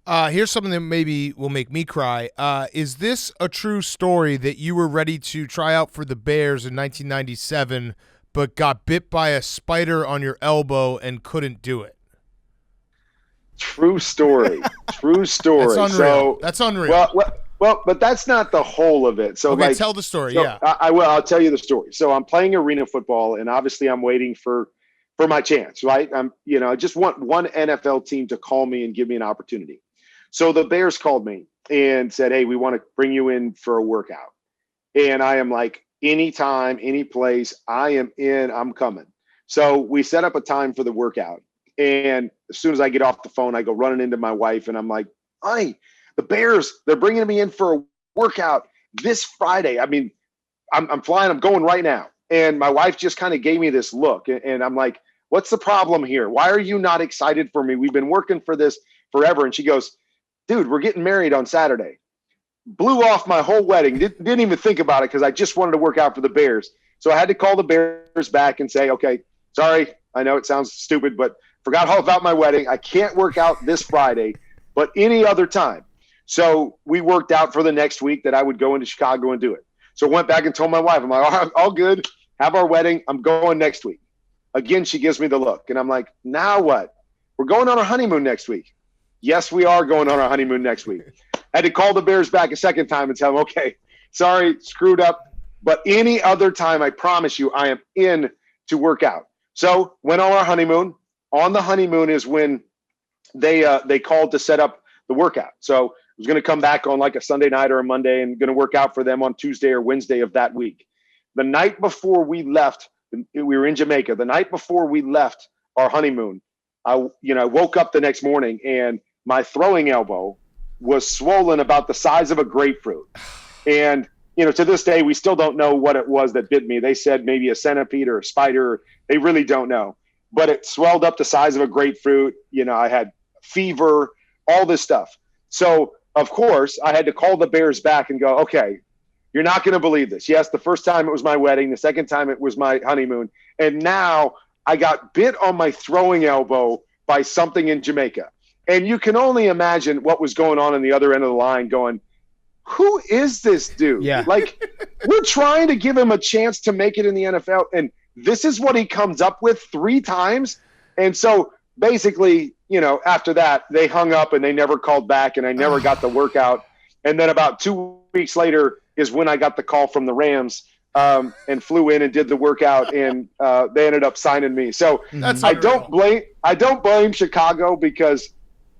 Here's something that maybe will make me cry. Is this a true story that you were ready to try out for the Bears in 1997, but got bit by a spider on your elbow and couldn't do it? True story. True story. That's unreal. So, That's unreal. Well, but that's not the whole of it. So, okay, tell the story. So yeah, I will. I'll tell you the story. So, I'm playing arena football, and obviously, I'm waiting for my chance. Right? I just want one NFL team to call me and give me an opportunity. So, the Bears called me and said, "Hey, we want to bring you in for a workout." And I am like, anytime, any place, I am in. I'm coming. So, we set up a time for the workout. And as soon as I get off the phone, I go running into my wife and I'm like, honey, the Bears, they're bringing me in for a workout this Friday. I mean, I'm flying, I'm going right now. And my wife just kind of gave me this look. And I'm like, what's the problem here? Why are you not excited for me? We've been working for this forever. And she goes, dude, we're getting married on Saturday. Blew off my whole wedding. Didn't even think about it because I just wanted to work out for the Bears. So I had to call the Bears back and say, okay, sorry, I know it sounds stupid, but forgot all about my wedding. I can't work out this Friday, but any other time. So we worked out for the next week that I would go into Chicago and do it. So I went back and told my wife, I'm like, all good. Have our wedding. I'm going next week. Again, she gives me the look. And I'm like, now what? We're going on our honeymoon next week. Yes, we are going on our honeymoon next week. I had to call the Bears back a second time and tell them, okay, sorry, screwed up. But any other time, I promise you, I am in to work out. So went on our honeymoon. On the honeymoon is when they called to set up the workout. So I was going to come back on like a Sunday night or a Monday and going to work out for them on Tuesday or Wednesday of that week. The night before we left, we were in Jamaica. The night before we left our honeymoon, I woke up the next morning and my throwing elbow was swollen about the size of a grapefruit. And, to this day, we still don't know what it was that bit me. They said maybe a centipede or a spider. They really don't know. But it swelled up the size of a grapefruit. I had fever, all this stuff. So, of course, I had to call the Bears back and go, okay, you're not going to believe this. Yes, the first time it was my wedding. The second time it was my honeymoon. And now I got bit on my throwing elbow by something in Jamaica. And you can only imagine what was going on the other end of the line going, who is this dude? Yeah. Like, we're trying to give him a chance to make it in the NFL. And this is what he comes up with 3 times. And so basically, after that, they hung up and they never called back and I never got the workout. And then about 2 weeks later is when I got the call from the Rams and flew in and did the workout and they ended up signing me. So I don't blame Chicago because,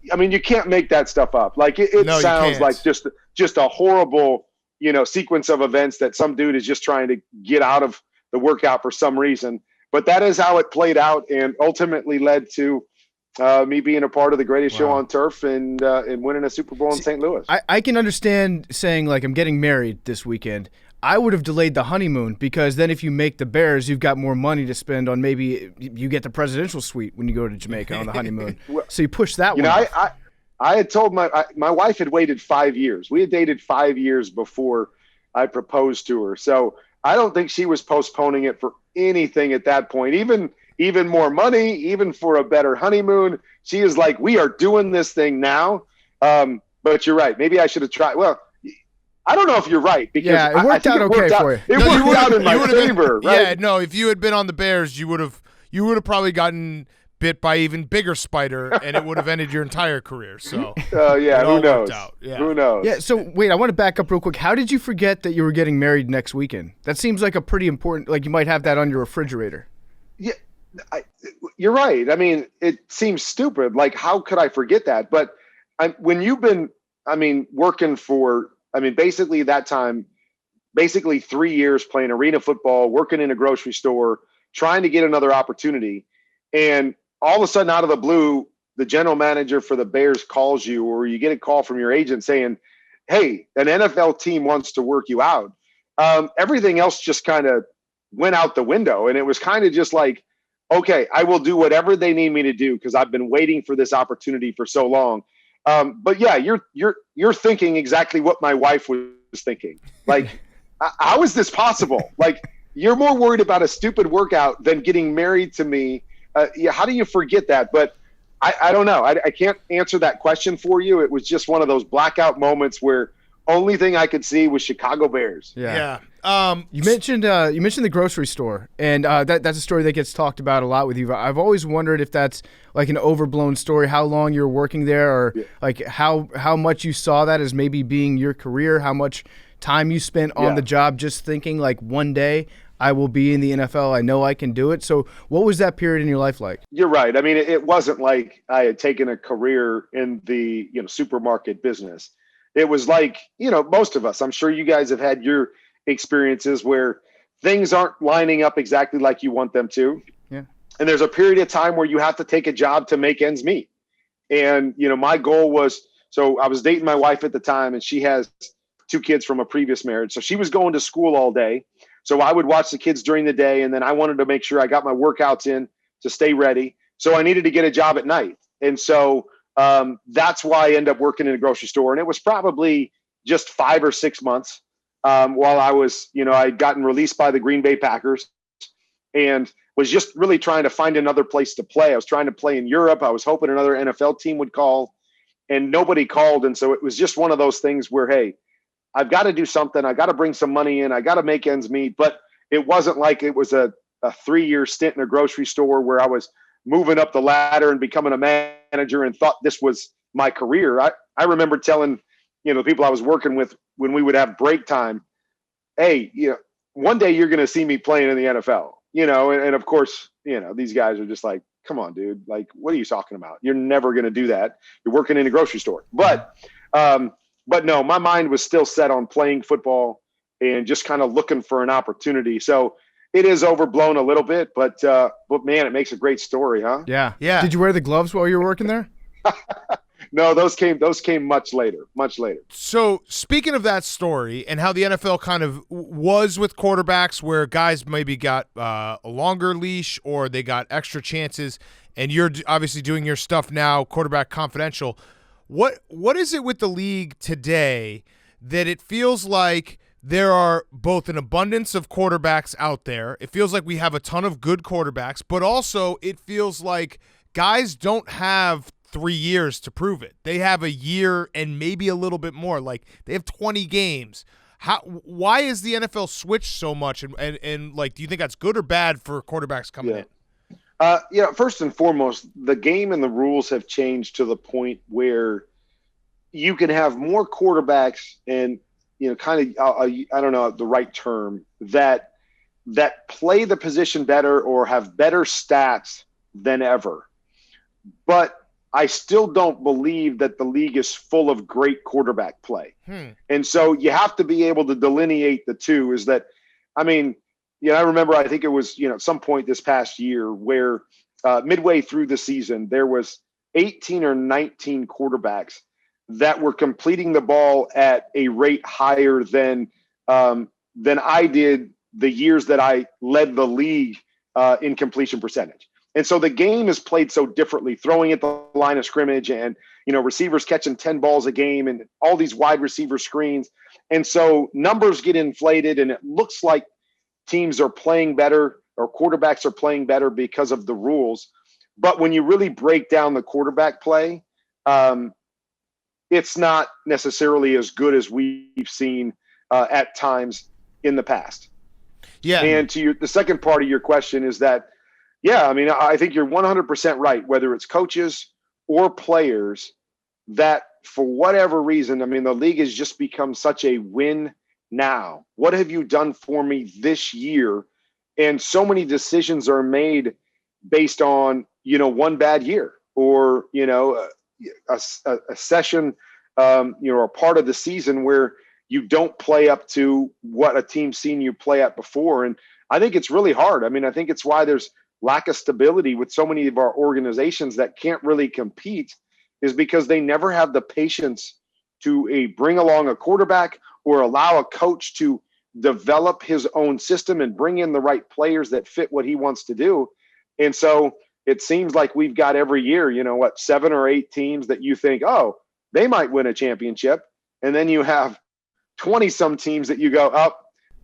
you can't make that stuff up. Like it sounds like just a horrible, sequence of events that some dude is just trying to get out of the workout for some reason. But that is how it played out and ultimately led to me being a part of the greatest show on turf and winning a Super Bowl in St. Louis. I can understand saying, like, I'm getting married this weekend. I would have delayed the honeymoon because then if you make the Bears, you've got more money to spend on maybe you get the presidential suite when you go to Jamaica on the honeymoon. So you push that one. I had told my wife had waited 5 years. We had dated 5 years before I proposed to her. So I don't think she was postponing it for anything at that point. Even more money, even for a better honeymoon. She is like, we are doing this thing now. But you're right. Maybe I should have tried. Well, I don't know if you're right because it worked out okay for you. It worked out in my favor, right? Yeah, no. If you had been on the Bears, you would have probably gotten bit by even bigger spider, and it would have ended your entire career. So, who knows? Yeah. Who knows? Yeah. So wait, I want to back up real quick. How did you forget that you were getting married next weekend? That seems like a pretty important. Like you might have that on your refrigerator. Yeah, you're right. It seems stupid. Like, how could I forget that? But when you've been, working for. Basically that time, 3 years playing arena football, working in a grocery store, trying to get another opportunity. And all of a sudden out of the blue, the general manager for the Bears calls you or you get a call from your agent saying, hey, an NFL team wants to work you out. Everything else just kind of went out the window. And it was kind of just like, okay, I will do whatever they need me to do because I've been waiting for this opportunity for so long. But yeah, you're thinking exactly what my wife was thinking. Like, how is this possible? Like, you're more worried about a stupid workout than getting married to me. How do you forget that? But I don't know. I can't answer that question for you. It was just one of those blackout moments where only thing I could see was Chicago Bears. Yeah. You mentioned the grocery store, and that's a story that gets talked about a lot with you. I've always wondered if that's like an overblown story, how long you were working there, or like how much you saw that as maybe being your career, how much time you spent on the job just thinking like one day I will be in the NFL. I know I can do it. So what was that period in your life like? You're right. I mean, it wasn't like I had taken a career in the supermarket business. It was like, most of us, I'm sure you guys have had your experiences where things aren't lining up exactly like you want them to. Yeah. And there's a period of time where you have to take a job to make ends meet. And, my goal was, so I was dating my wife at the time, and she has 2 kids from a previous marriage. So she was going to school all day. So I would watch the kids during the day, and then I wanted to make sure I got my workouts in to stay ready. So I needed to get a job at night. And so that's why I ended up working in a grocery store. And it was probably just 5 or 6 months while I was, I'd gotten released by the Green Bay Packers and was just really trying to find another place to play. I was trying to play in Europe. I was hoping another NFL team would call, and nobody called. And so it was just one of those things where, hey, I've got to do something. I got to bring some money in. I got to make ends meet. But it wasn't like it was a 3-year stint in a grocery store where I was moving up the ladder and becoming a manager and thought this was my career. I remember telling, the people I was working with when we would have break time, hey, one day you're going to see me playing in the NFL, and of course, these guys are just like, come on, dude. Like, what are you talking about? You're never going to do that. You're working in a grocery store. But no, my mind was still set on playing football and just kind of looking for an opportunity. So it is overblown a little bit, but man, it makes a great story, huh? Yeah. Did you wear the gloves while you were working there? No, those came much later. So speaking of that story and how the NFL kind of was with quarterbacks, where guys maybe got a longer leash or they got extra chances, and you're obviously doing your stuff now, Quarterback Confidential. What is it with the league today that it feels like there are both an abundance of quarterbacks out there? It feels like we have a ton of good quarterbacks, but also it feels like guys don't have 3 years to prove it. They have a year and maybe a little bit more. Like, they have 20 games. Why is the NFL switched so much? And like, do you think that's good or bad for quarterbacks coming in? First and foremost, the game and the rules have changed to the point where you can have more quarterbacks and, kind of, I don't know the right term, that play the position better or have better stats than ever. But I still don't believe that the league is full of great quarterback play. And so you have to be able to delineate the two. Is that, I mean, I remember, I think it was, at some point this past year where midway through the season, there was 18 or 19 quarterbacks that were completing the ball at a rate higher than I did the years that I led the league in completion percentage. And so the game is played so differently, throwing at the line of scrimmage and, receivers catching 10 balls a game and all these wide receiver screens. And so numbers get inflated, and it looks like teams are playing better or quarterbacks are playing better because of the rules. But when you really break down the quarterback play, it's not necessarily as good as we've seen at times in the past. Yeah. And to the second part of your question is that, I think you're 100% right, whether it's coaches or players, that for whatever reason, the league has just become such a win now. What have you done for me this year? And so many decisions are made based on, one bad year or, a session, a part of the season where you don't play up to what a team's seen you play at before. And I think it's really hard. I think it's why there's lack of stability with so many of our organizations that can't really compete, is because they never have the patience to bring along a quarterback or allow a coach to develop his own system and bring in the right players that fit what he wants to do. And so it seems like we've got every year, 7 or 8 teams that you think, oh, they might win a championship. And then you have 20 some teams that you go, oh,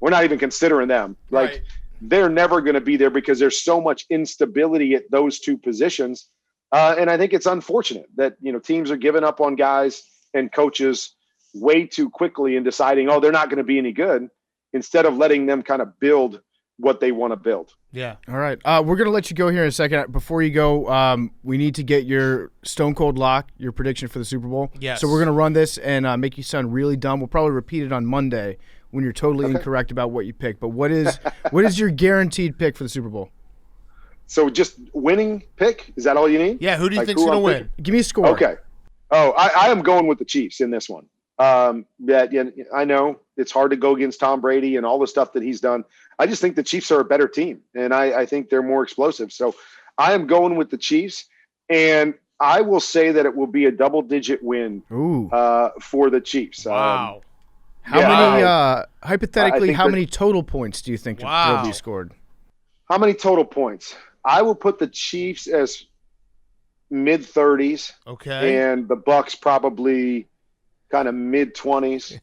we're not even considering them. Like, they're never going to be there because there's so much instability at those two positions. And I think it's unfortunate that, teams are giving up on guys and coaches way too quickly and deciding, they're not going to be any good, instead of letting them kind of build what they want to build. Yeah. All right. We're going to let you go here in a second. Before you go, we need to get your Stone Cold Lock, your prediction for the Super Bowl. Yes. So we're going to run this and make you sound really dumb. We'll probably repeat it on Monday when you're totally incorrect about what you picked. But what is your guaranteed pick for the Super Bowl? So just winning pick? Is that all you need? Yeah, who do you think's going to win? Picking? Give me a score. Okay. I am going with the Chiefs in this one. I know it's hard to go against Tom Brady and all the stuff that he's done. I just think the Chiefs are a better team, and I think they're more explosive. So I am going with the Chiefs, and I will say that it will be a double-digit win for the Chiefs. Wow. Hypothetically, how many total points do you think will be scored? How many total points? I will put the Chiefs as mid-30s. Okay. And the Bucks probably kind of mid-20s.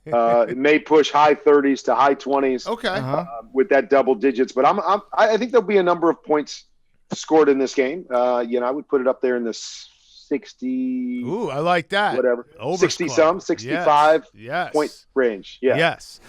It may push high 30s to high 20s. Okay. With that double digits. But I think there'll be a number of points scored in this game. I would put it up there in the 60. Ooh, I like that. Whatever. Overs 60 club. some, 65 yes. point range. Yeah. Yes.